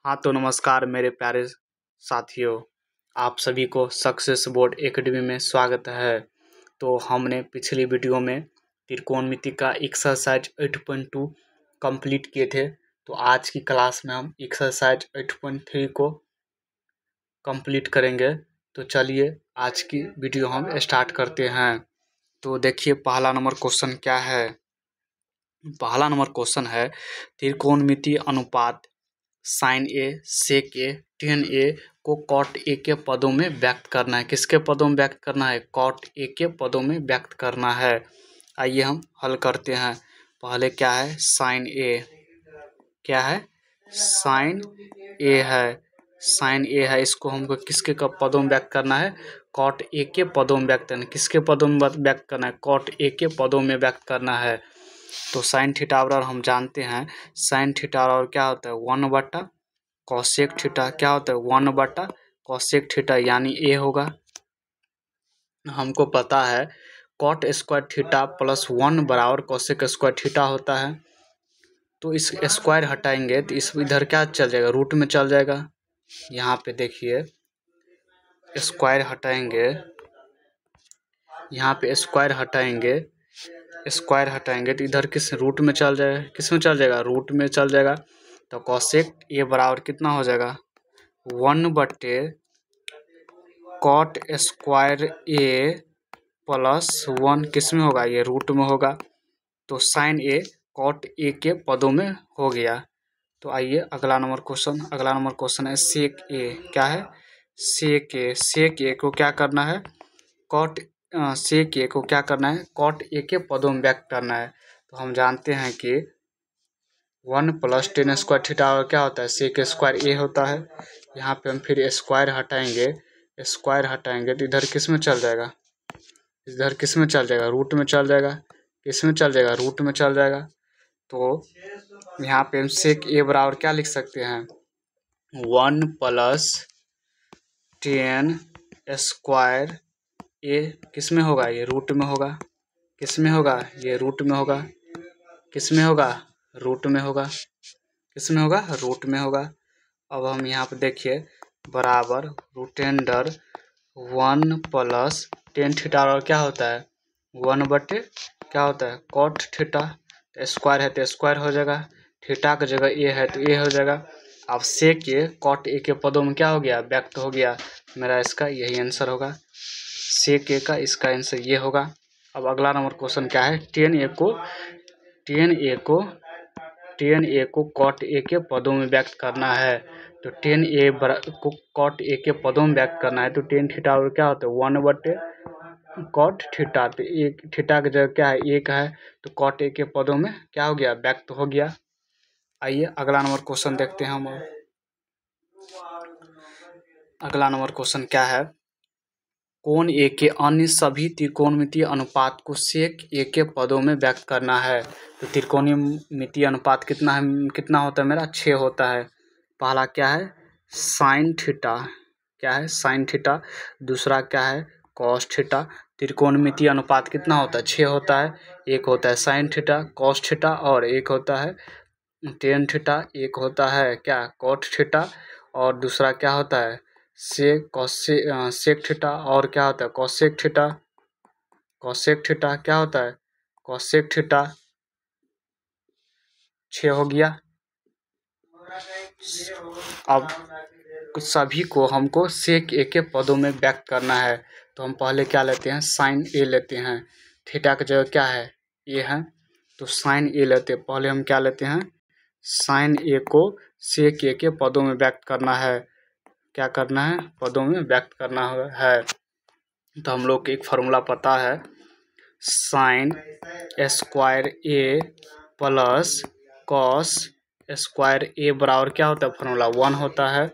हाँ तो नमस्कार मेरे प्यारे साथियों, आप सभी को सक्सेस बोर्ड एकेडमी में स्वागत है। तो हमने पिछली वीडियो में त्रिकोणमिति का एक्सरसाइज 8.2 कंप्लीट किए थे। तो आज की क्लास में हम एक्सरसाइज 8.3 को कंप्लीट करेंगे। तो चलिए आज की वीडियो हम स्टार्ट करते हैं। तो देखिए पहला नंबर क्वेश्चन क्या है। पहला नंबर क्वेश्चन है त्रिकोणमिति अनुपात साइन ए सेक ए टेन ए को कॉट ए के पदों में व्यक्त करना है। किसके पदों में व्यक्त करना है? कॉट ए के पदों में व्यक्त करना है। आइए हम हल करते हैं। पहले क्या है? साइन ए। क्या है? साइन ए है। साइन ए है, इसको हमको किसके पदों में व्यक्त करना है? कॉट ए के पदों में व्यक्त करना है। किसके पदों में व्यक्त करना है? कॉट ए के पदों में व्यक्त करना है। तो साइन थीटा बराबर हम जानते हैं, साइन थीटा बराबर क्या होता है? 1/, कॉसेक थीटा क्या होता है? 1/, कॉसेक थीटा, यानी ए होगा। हमको पता है कॉट स्क्वायर थीटा प्लस 1 बराबर कॉसेक स्क्वायर थीटा होता है। तो इस स्क्वायर हटाएंगे तो इस इधर क्या चल जाएगा? रूट में चल जाएगा। यहाँ पे देखिए स्क्वायर हटाएंगे, यहाँ पे स्क्वायर हटाएंगे, स्क्वायर हटाएंगे तो इधर किस रूट में चल जाएगा? किस में चल जाएगा? रूट में चल जाएगा। तो कॉसेक ए बराबर कितना हो जाएगा? 1/, कॉट स्क्वायर ए प्लस 1 किस में होगा? ये रूट में होगा। तो साइन ए कॉट ए के पदों में हो गया। तो आइए अगला नंबर क्वेश्चन है सेक ए। क्या है? सेक ए। सेक ए को क्या करना है? कॉट सेक ए को क्या करना है? कॉट ए के पदों में व्यक्त करना है। तो हम जानते हैं कि 1 + tan स्क्वायर थीटा क्या होता है? सेक स्क्वायर ए होता है। यहाँ पे हम फिर स्क्वायर हटाएंगे, स्क्वायर हटाएंगे तो इधर किस में चल जाएगा? इधर किस में चल जाएगा? रूट में चल जाएगा। किस में चल जाएगा? रूट में चल जाएगा। तो यहाँ पे हम सेक ए बराबर क्या लिख सकते हैं? 1 + tan स्क्वायर ए किस में होगा? ये रूट में होगा। किस में होगा? ये रूट में होगा। किस में होगा? रूट में होगा। किस में होगा? रूट में होगा। अब हम यहाँ पे देखिए बराबर रूट अंडर 1 + tan थीटा और क्या होता है? 1/, क्या होता है? Cot theta. स्क्वायर है तो स्क्वायर हो जाएगा, थीटा की जगह ए है तो ए हो जाएगा। अब सेक ए कॉट ए के पदों में क्या हो गया? व्यक्त हो गया। मेरा इसका यही आंसर होगा, सेक ए का इसका आंसर ये होगा। अब अगला नंबर क्वेश्चन क्या है? टेन ए को कॉट ए के पदों में व्यक्त करना है। तो टेन ए को कॉट ए के पदों में व्यक्त करना है। तो टेन थीटा और क्या होता है? 1/, कॉट थीटा। तो एक थीटा की जगह क्या है? एक है। तो कॉट ए के पदों में क्या हो गया? व्यक्त हो गया। आइए अगला नंबर क्वेश्चन देखते हैं हम। अगला नंबर क्वेश्चन क्या है? कोण ए के अन्य सभी त्रिकोणमितीय अनुपात को सेक ए के पदों में व्यक्त करना है। तो त्रिकोणमितीय अनुपात कितना है? कितना होता है मेरा? 6 होता है। पहला क्या है? Sine theta. क्या है? Sine theta. दूसरा क्या है? Cos theta. त्रिकोणमितीय अनुपात कितना होता है? 6 होता है। एक होता है साइन थीटा, कॉस थीटा, और एक होता है टेन थीटा। एक होता है क्या? Cot theta. और दूसरा क्या होता है? Sec theta. और क्या होता है? Cosec theta. कॉसेक थीटा क्या होता है? Cosec theta. 6 हो गया। अब सभी को हमको सेक ए के पदों में व्यक्त करना है। तो हम पहले क्या लेते हैं? साइन ए लेते हैं। थीटा की जगह क्या है? ए है। तो साइन ए लेते हैं। पहले हम क्या लेते हैं? साइन ए को सेक ए के पदों में व्यक्त करना है। क्या करना है? पदों में व्यक्त करना है। तो हम लोग को एक फार्मूला पता है, साइन स्क्वायर ए प्लस कॉस स्क्वायर ए बराबर क्या होता है? फार्मूला 1 होता है।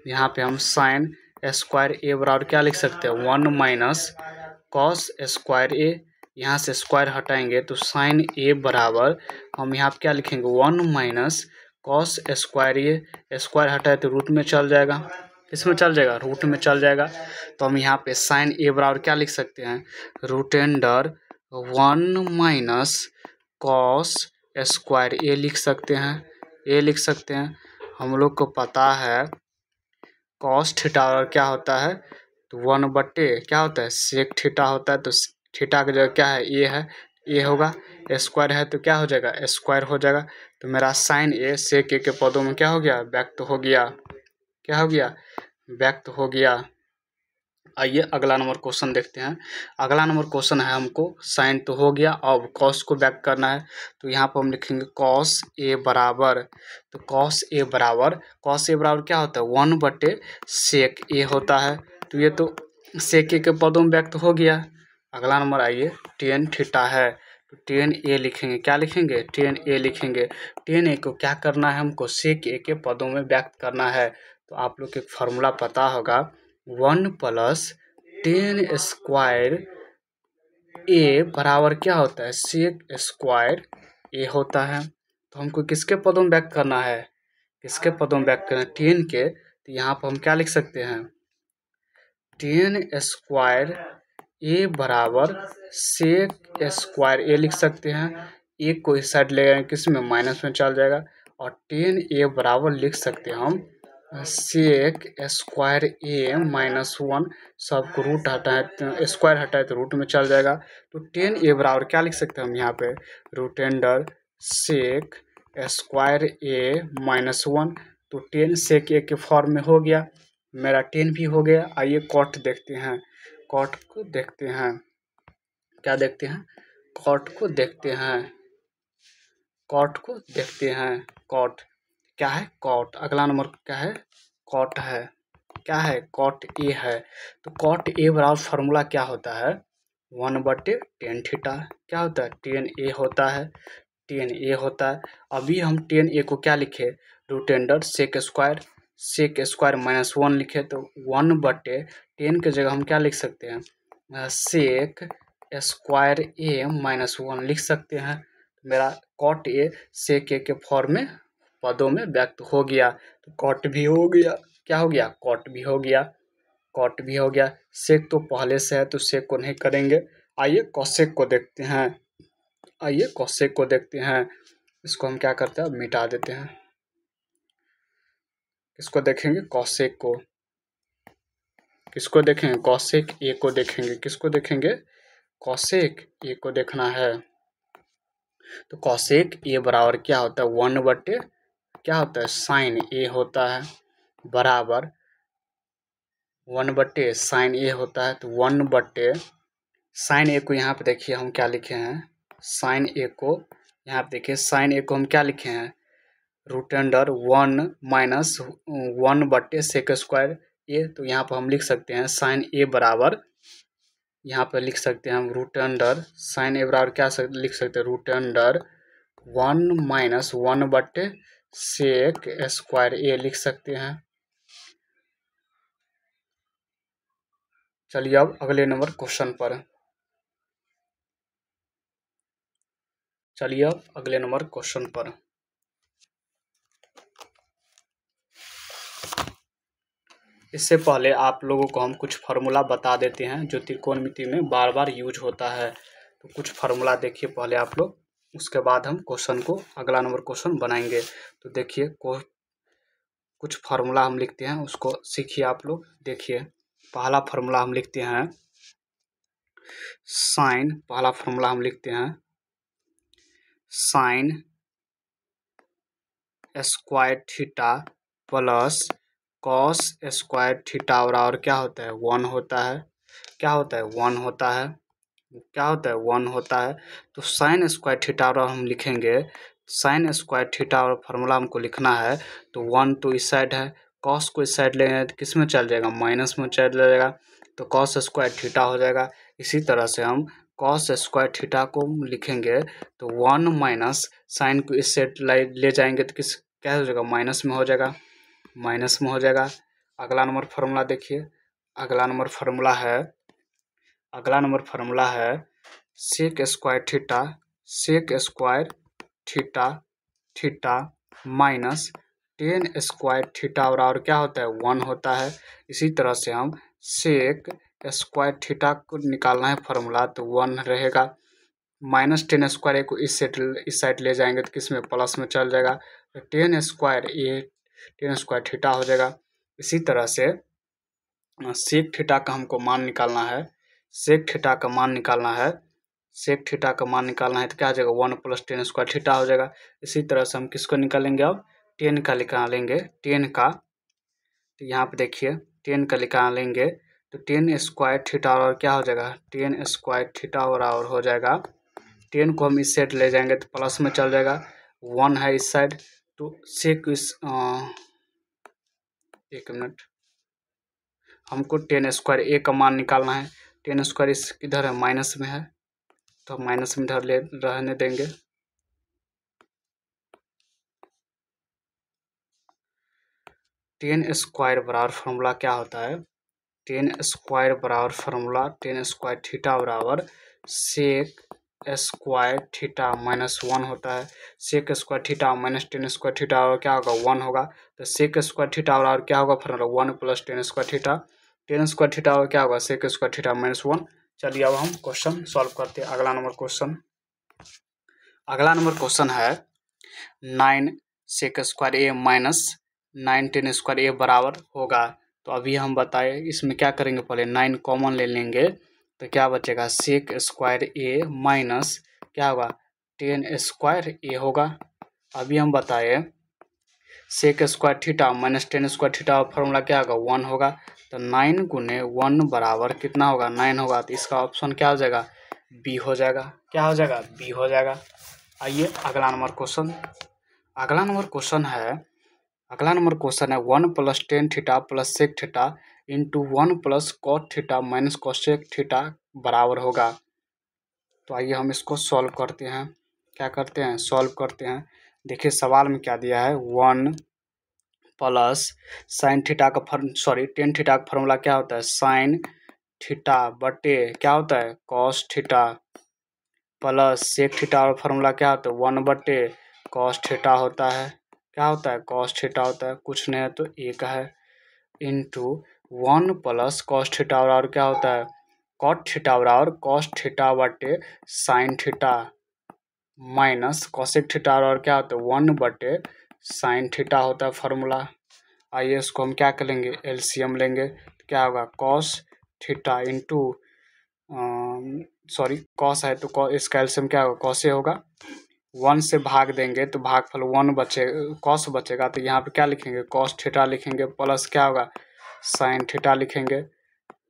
यहाँ पे हम साइन स्क्वायर ए बराबर क्या लिख सकते हैं? 1 - कॉस स्क्वायर ए। यहाँ से स्क्वायर हटाएंगे तो साइन ए बराबर हम यहाँ पे क्या लिखेंगे? 1 - कॉस स्क्वायर ए। स्क्वायर हटाए तो रूट में चल जाएगा। किसमें चल जाएगा? रूट में चल जाएगा। तो हम यहाँ पे साइन ए बराबर क्या लिख सकते हैं? रूट अंडर 1 - कॉस स्क्वायर ए लिख सकते हैं। ए लिख सकते हैं। हम लोग को पता है कॉस थीटा और क्या होता है, तो 1/, क्या होता है, सेक थीटा होता है। तो थीटा की जगह क्या है, ए होगा, स्क्वायर है तो क्या हो जाएगा, स्क्वायर हो जाएगा। तो मेरा साइन ए सेक ए के पदों में क्या हो गया, व्यक्त हो गया, क्या हो गया, व्यक्त हो गया। आइए अगला नंबर क्वेश्चन देखते हैं। अगला नंबर क्वेश्चन है हमको साइन तो हो गया, अब कॉस को व्यक्त करना है। तो यहाँ पर हम लिखेंगे कॉस ए बराबर, तो कॉस ए बराबर क्या होता है, 1/सेक ए होता है। तो ये तो सेक ए के पदों में व्यक्त हो गया। अगला नंबर आइए टेन थीटा है, तो टेन ए लिखेंगे, क्या लिखेंगे, टेन ए लिखेंगे। टेन ए को क्या करना है, हमको सेक ए के पदों में व्यक्त करना है। तो आप लोग को एक फार्मूला पता होगा, 1+10² ए बराबर क्या होता है, सेक स्क्वायर ए होता है। तो हमको किसके पदों में व्यक्त करना है, किसके पदों में व्यक्त करना है, 10 के। तो यहाँ पर हम क्या लिख सकते हैं, 10² ए बराबर सेक स्क्वायर ए लिख सकते हैं। एक को इस साइड ले जाएंगे किस में, माइनस में चल जाएगा। और 10 ए बराबर लिख सकते हैं हम सेक स्क्वायर ए -1, सबको रूट हटाए तो स्क्वायर हटाए तो रूट में चल जाएगा। तो 10 ए बराबर क्या लिख सकते हैं हम यहाँ पे, रूट अंडर सेक स्क्वायर ए -1। तो 10 सेक ए के फॉर्म में हो गया, मेरा 10 भी हो गया। आइए कॉट देखते हैं, कॉट को देखते हैं, क्या देखते हैं, कॉट को देखते हैं, कॉट को देखते हैं। कॉट क्या है, कॉट अगला नंबर क्या है, कॉट है, क्या है, कॉट ए है। तो कॉट ए बराबर फार्मूला क्या होता है, 1/10 थीटा, क्या होता है, 10 ए होता है, 10 ए होता है। अभी हम 10 ए को क्या लिखे, रूट अंडर सेक स्क्वायर -1 लिखे। तो 1/10 की जगह हम क्या लिख सकते हैं, सेक स्क्वायर ए -1 लिख सकते हैं। मेरा कॉट ए सेक ए के फॉर्म में पदों में व्यक्त हो गया। तो कॉट भी हो गया, क्या हो गया, कॉट भी हो गया, कॉट भी हो गया। सेक तो पहले से है तो सेक को नहीं करेंगे। आइए कॉसेक को देखते हैं, आइए कॉसेक को देखते हैं। इसको हम क्या करते हैं, मिटा देते हैं। इसको देखेंगे कॉसेक को, किसको देखेंगे, कॉसेक ए को देखेंगे, किसको देखेंगे, कॉसेक ए को देखना है। तो कॉसेक ए बराबर क्या होता है, 1/, क्या होता है, साइन ए होता है, बराबर 1/, साइन ए होता है। तो 1/, साइन ए को यहाँ पे देखिए हम क्या लिखे हैं, साइन ए को यहाँ पे देखिए, साइन ए को हम क्या लिखे हैं, रूट अंडर 1/सेक स्क्वायर ए। तो यहाँ पर हम लिख सकते हैं साइन ए बराबर, यहाँ पर लिख सकते हैं हम रूट अंडर साइन ए बराबर क्या लिख सकते हैं, रूट अंडर 1/1/सेक स्क्वायर ए लिख सकते हैं। चलिए अब अगले नंबर क्वेश्चन पर, चलिए अब अगले नंबर क्वेश्चन पर। इससे पहले आप लोगों को हम कुछ फार्मूला बता देते हैं जो त्रिकोणमिति में बार बार यूज होता है। तो कुछ फार्मूला देखिए पहले आप लोग, उसके बाद हम क्वेश्चन को अगला नंबर क्वेश्चन बनाएंगे। तो देखिए कुछ फार्मूला हम लिखते हैं, उसको सीखिए आप लोग। देखिए पहला फार्मूला हम लिखते हैं साइन, पहला फार्मूला हम लिखते हैं sine square theta plus cos square theta बराबर क्या होता है, 1 होता है, क्या होता है, 1 होता है, क्या होता है, 1 होता है। तो साइन स्क्वायर थीटा बराबर हम लिखेंगे, साइन स्क्वायर थीटा और फार्मूला हमको लिखना है। तो 1 तो इस साइड है, कॉस को इस साइड लेंगे तो किस में चल जाएगा, माइनस में चल जाएगा। तो कॉस स्क्वायर थीटा हो जाएगा। इसी तरह से हम कॉस स्क्वायर थीटा को लिखेंगे तो 1 माइनस साइन को इस साइड ले जाएंगे तो किस क्या हो जाएगा, माइनस में हो जाएगा, माइनस में हो जाएगा। अगला नंबर फार्मूला देखिए, अगला नंबर फार्मूला है, अगला नंबर फार्मूला है sec square theta, sec square theta theta minus 10 square theta बराबर क्या होता है, 1 होता है। इसी तरह से हम सेक स्क्वायर थीटा को निकालना है फार्मूला, तो 1 रहेगा। -10 स्क्वायर ए को इस साइड ले जाएंगे तो किस में, प्लस में चल जाएगा। तो 10 स्क्वायर ए टेन स्क्वायर थीटा हो जाएगा। इसी तरह से सेक थीटा का हमको मान निकालना है, सेक थीटा का मान निकालना है, सेक थीटा का मान निकालना है तो क्या आ जाएगा 1 + टेन स्क्वायर थीटा हो जाएगा। इसी तरह से हम किसको निकालेंगे, अब टेन का निकालेंगे, टेन का। तो यहाँ पे देखिए टेन का निकालेंगे तो टेन स्क्वायर थीटा और क्या हो जाएगा, टेन स्क्वायर थीटा और हो जाएगा। टेन को हम इस साइड ले जाएंगे तो प्लस में चल जाएगा, 1 है इस साइड तो सेक इस एक मिनट, हमको टेन स्क्वायर ए का मान निकालना है। टेन स्क्वायर इस किधर है, माइनस में है तो हम माइनस में इधर ले रहने देंगे। टेन स्क्वायर बराबर फॉर्मूला क्या होता है, टेन स्क्वायर बराबर फॉर्मूला टेन स्क्वायर थीटा बराबर सेक स्क्वायर थीटा -1 होता है। Sec square theta minus tan square theta और क्या होगा 1 होगा। तो सेक स्क्वायर थीटा बराबर क्या होगा formula 1 + ten square theta. Ten square theta और क्या होगा सेक स्क्वायर थीटा -1। चलिए अब हम क्वेश्चन सॉल्व करते हैं। अगला नंबर क्वेश्चन, अगला नंबर क्वेश्चन है 9 सेक स्क्वायर ए -9 टेन स्क्वायर ए बराबर होगा। तो अभी हम बताए इसमें क्या करेंगे, पहले 9 कॉमन ले लेंगे तो क्या बचेगा सेक स्क्वायर ए माइनस क्या होगा टेन स्क्वायर ए होगा। अभी हम बताए sec square theta minus tan square theta formula क्या होगा 1 होगा। तो 9 × 1 बराबर कितना होगा 9 होगा। तो इसका ऑप्शन क्या हो जाएगा बी हो जाएगा। क्या हो जाएगा बी हो जाएगा। आइए अगला नंबर क्वेश्चन, अगला नंबर क्वेश्चन है, अगला नंबर क्वेश्चन है 1 + tan theta + sec theta into 1 + cot theta minus cosec theta बराबर होगा। तो आइए हम इसको सॉल्व करते हैं। क्या करते हैं, सॉल्व करते हैं। देखिए सवाल में क्या दिया है, 1 + साइन थीटा का टेन थीटा का फॉर्मूला क्या होता है साइन थीटा बटे क्या होता है cos theta plus sec theta और फॉर्मूला क्या होता है 1/कॉस थीटा होता है। क्या होता है कॉस थीटा होता है, कुछ नहीं है तो एक है, इंटू 1 + कॉस थीटा और क्या होता है कॉट थीटा बराबर कॉस थीटा बटे sine theta minus cosec theta और क्या होता है 1/साइन थीटा होता है फार्मूला। आइए इसको हम क्या करेंगे एलसीएम लेंगे तो क्या होगा कॉस थीटा इंटू कॉस है तो इसका एलसीएम क्या होगा कॉसे होगा। 1 से भाग देंगे तो भागफल 1 बचे, कॉस बचेगा तो यहाँ पे क्या लिखेंगे कॉस थीटा लिखेंगे प्लस क्या होगा साइन थीटा लिखेंगे।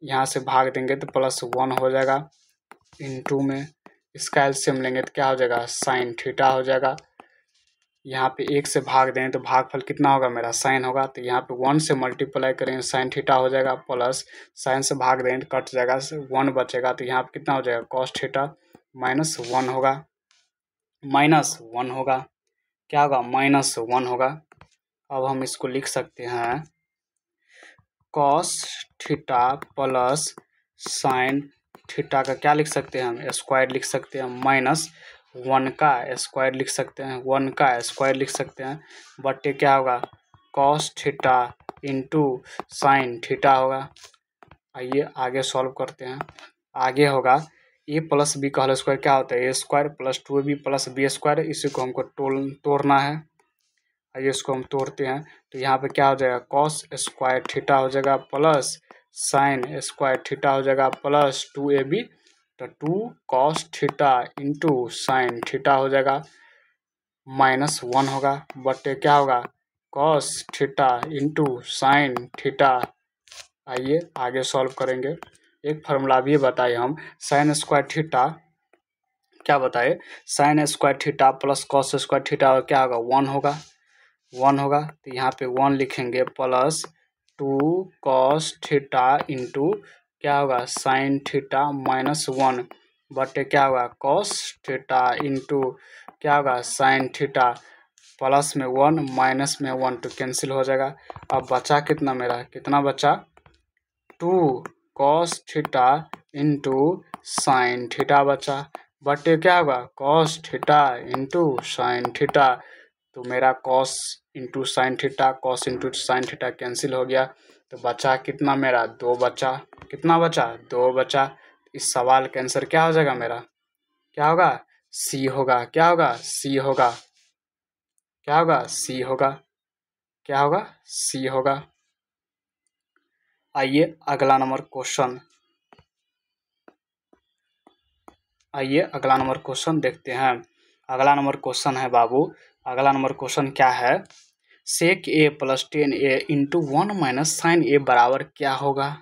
यहाँ से भाग देंगे तो +1 हो जाएगा इंटू में इसका एलसीएम लेंगे तो क्या हो जाएगा साइन थीटा हो जाएगा। यहाँ पे 1 से भाग दें तो भागफल कितना होगा मेरा साइन होगा। तो यहाँ पे 1 से मल्टीप्लाई करेंगे साइन थीटा हो जाएगा प्लस साइन से भाग दें तो कट जाएगा 1 बचेगा। तो यहाँ पे कितना हो जाएगा कॉस थीटा -1 होगा, -1 होगा। क्या होगा -1 होगा। अब हम इसको लिख सकते हैं cos theta plus sign theta का क्या लिख सकते हैं हम स्क्वायर लिख सकते हैं, -1 का स्क्वायर लिख सकते हैं, 1 का स्क्वायर लिख सकते हैं बटे क्या होगा cos theta into sine theta होगा। आइए आगे सॉल्व करते हैं। आगे होगा a + b का होल स्क्वायर क्या होता है a² + 2ab + b²। इसी को हमको तोड़ना है। आइए इसको हम तोड़ते हैं तो यहाँ पे क्या हो जाएगा कॉस स्क्वायर थीटा हो जाएगा प्लस साइन स्क्वायर थीटा हो जाएगा प्लस 2ab तो 2 cos theta into sine theta हो जाएगा -1 होगा बटे क्या होगा cos theta into sine theta. आइए आगे सॉल्व करेंगे। एक फार्मूला भी बताए हम साइन स्क्वायर थीटा क्या बताए sine square theta plus cos square theta और क्या होगा 1 होगा, 1 होगा। तो यहाँ पे 1 लिखेंगे प्लस 2 कॉस थीटा इंटू क्या होगा साइन थीटा -1 बटे क्या होगा कॉस थीटा इंटू क्या होगा साइन थीटा प्लस में 1 माइनस में 1 तो कैंसिल हो जाएगा। अब बचा कितना मेरा कितना बचा 2 cos theta into sine theta बचा बटे क्या होगा cos theta into sine theta. तो मेरा cos into sine theta cos into sine theta cancel हो गया तो बचा कितना मेरा 2 बचा। कितना बचा 2 बचा। इस सवाल का आंसर क्या हो जाएगा मेरा क्या होगा सी होगा। क्या होगा सी होगा। क्या होगा सी होगा। क्या होगा, सी होगा। आइए अगला नंबर क्वेश्चन देखते हैं। अगला नंबर क्वेश्चन है बाबू, अगला नंबर क्वेश्चन क्या है, sec A plus 10a into 1 minus sine A बराबर क्या होगा।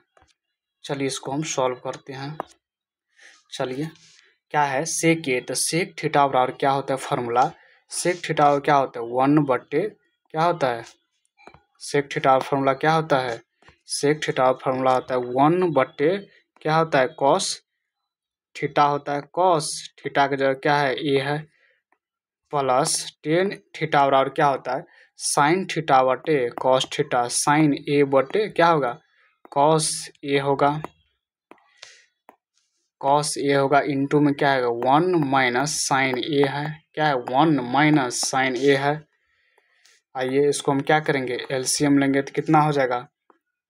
चलिए इसको हम सॉल्व करते हैं। चलिए क्या है सेक ए, तो सेक थीटा बराबर क्या होता है फार्मूला, सेक थीटा क्या होता है 1/, क्या होता है सेक थीटा फार्मूला क्या होता है, सेक थीटा फार्मूला होता है 1/, क्या होता है कॉस थीटा होता है, कॉस थीटा की जगह क्या है ए है, प्लस 10 थीटा बराबर क्या होता है साइन थीटा बटे कॉस थीटा, साइन ए बटे क्या होगा कॉस ए होगा, कॉस ए होगा इंटू में क्या है 1 माइनस साइन ए है, क्या है 1 माइनस साइन ए है। आइए इसको हम क्या करेंगे एलसीएम लेंगे तो कितना हो जाएगा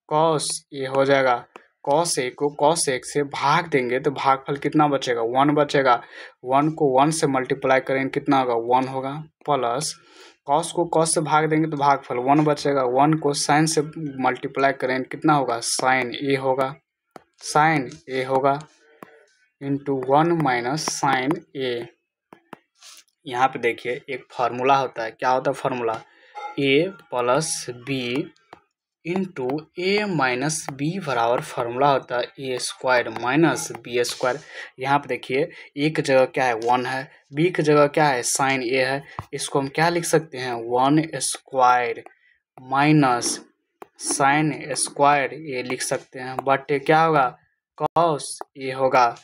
कॉस ए हो जाएगा, कॉस ए को कॉस एक से भाग देंगे तो भागफल कितना बचेगा 1 बचेगा, 1 को 1 से मल्टीप्लाई करेंगे कितना होगा 1 होगा, प्लस कॉस को कॉस से भाग देंगे तो भागफल 1 बचेगा, 1 को साइन से मल्टीप्लाई करेंगे कितना होगा साइन ए होगा, साइन ए होगा इंटू 1 माइनस साइन ए। यहाँ पे देखिए एक फार्मूला होता है, क्या होता है फार्मूला ए प्लस बी इंटू ए माइनस बी बराबर फार्मूला होता है ए स्क्वायर माइनस बी स्क्वायर। यहाँ पे देखिए ए की जगह क्या है 1 है, बी की जगह क्या है साइन ए है, इसको हम क्या लिख सकते हैं 1 स्क्वायर माइनस साइन स्क्वायर ए लिख सकते हैं, बट क्या होगा कॉस ए होगा।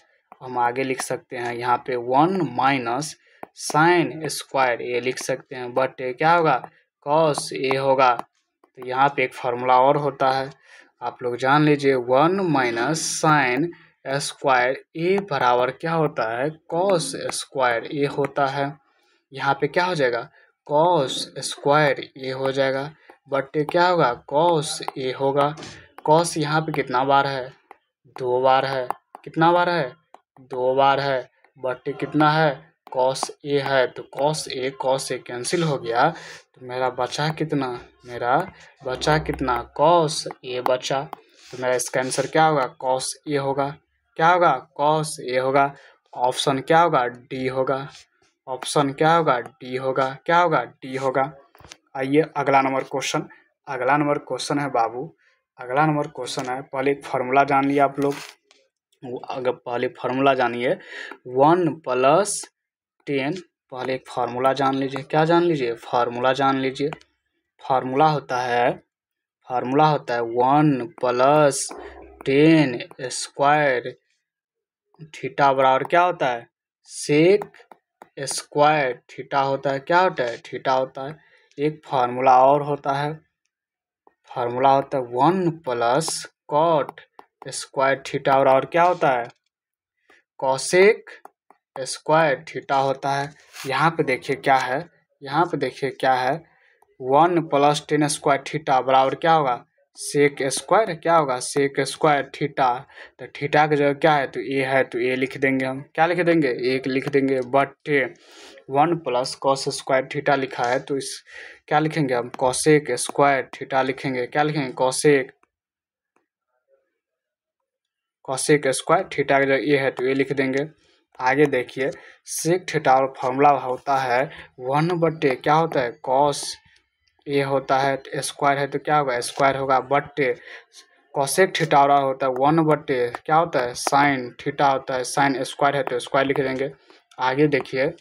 हम आगे लिख सकते हैं यहाँ पे 1 माइनस साइन स्क्वायर ए लिख सकते हैं, बट क्या होगा कॉस ए होगा। तो यहाँ पे एक फार्मूला और होता है, आप लोग जान लीजिए 1 माइनस साइन स्क्वायर ए बराबर क्या होता है कॉस स्क्वायर ए होता है। यहाँ पे क्या हो जाएगा कॉस स्क्वायर ए हो जाएगा, बट क्या होगा कॉस ए होगा। कॉस यहाँ पे कितना बार है 2 बार है, कितना बार है 2 बार है, बट कितना है कॉस ए है, तो कॉस ए कैंसिल हो गया, तो मेरा बचा कितना, मेरा बचा कितना कॉस ए बचा, तो मेरा इसका आंसर क्या होगा कॉस ए होगा, क्या होगा कॉस ए होगा। ऑप्शन क्या होगा डी होगा, ऑप्शन क्या होगा डी होगा, क्या होगा डी होगा। आइए अगला नंबर क्वेश्चन है बाबू, अगला नंबर क्वेश्चन है, पहले एक फार्मूला जान लिया आप लोग, अगर पहले फार्मूला जानिए 1 प्लस 10, पहले एक फार्मूला जान लीजिए, क्या जान लीजिए फार्मूला जान लीजिए, फार्मूला होता है 1 प्लस 10 स्क्वायर थीटा बराबर क्या होता है सेक स्क्वायर थीटा होता है, क्या होता है थीटा होता है। एक फार्मूला और होता है, फार्मूला होता है 1 प्लस कॉट स्क्वायर थीटा बराबर क्या होता है कॉसेक स्क्वायर थीटा होता है। यहाँ पे देखिए क्या है, यहाँ पे देखिए क्या है 1 प्लस 10 स्क्वायर थीटा बराबर क्या होगा सेक स्क्वायर, क्या होगा सेक स्क्वायर थीटा, तो थीटा की जगह क्या है तो ए है, तो ए लिख देंगे हम, क्या लिख देंगे एक लिख देंगे, but 1 plus cos square theta लिखा है तो इस क्या लिखेंगे हम कॉसेक स्क्वायर थीटा लिखेंगे, क्या लिखेंगे कॉसेक स्क्वायर थीटा की जगह ए है तो ए लिख देंगे। आगे देखिए सेक थीटा और फार्मूला होता है 1/, क्या होता है कॉस ए होता है, तो स्क्वायर है तो क्या होगा स्क्वायर होगा, बट कॉसेक थीटा होता है 1/, क्या होता है साइन थीटा होता है, साइन स्क्वायर है तो स्क्वायर लिख देंगे। आगे देखिए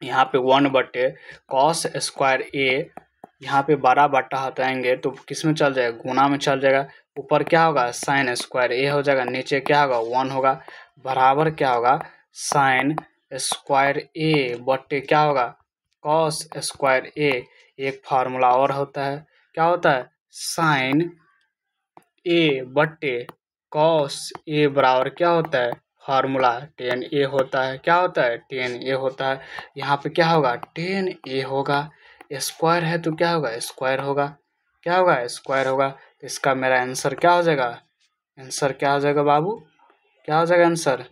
यहाँ पे 1/, कॉस स्क्वायर ए, यहाँ पे बड़ा बट्टा हटाएंगे तो किस में चल जाएगा गुना में चल जाएगा, ऊपर क्या होगा साइन स्क्वायर ए हो जाएगा, नीचे क्या होगा 1 होगा, बराबर क्या होगा साइन स्क्वायर ए बट्टे क्या होगा कॉस स्क्वायर ए। एक फार्मूला और होता है, क्या होता है साइन ए बट्टे कॉस ए बराबर क्या होता है फार्मूला 10a होता है, क्या होता है 10a होता है। यहाँ पे क्या होगा 10a होगा, स्क्वायर है तो क्या होगा स्क्वायर होगा, क्या होगा स्क्वायर होगा, तो इसका मेरा आंसर क्या हो जाएगा, आंसर क्या हो जाएगा बाबू, क्या हो जाएगा आंसर,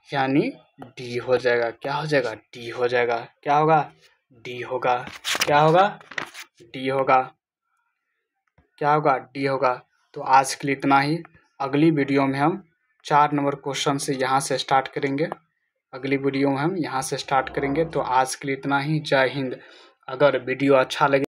यानी डी हो जाएगा, क्या हो जाएगा डी हो जाएगा, क्या होगा डी होगा, क्या होगा डी होगा। क्या होगा? डी होगा। तो आज के लिए इतना ही। अगली वीडियो में हम 4 नंबर क्वेश्चन से यहाँ से स्टार्ट करेंगे। अगली वीडियो में हम यहाँ से स्टार्ट करेंगे। तो आज के लिए इतना ही। जय हिंद। अगर वीडियो अच्छा लगे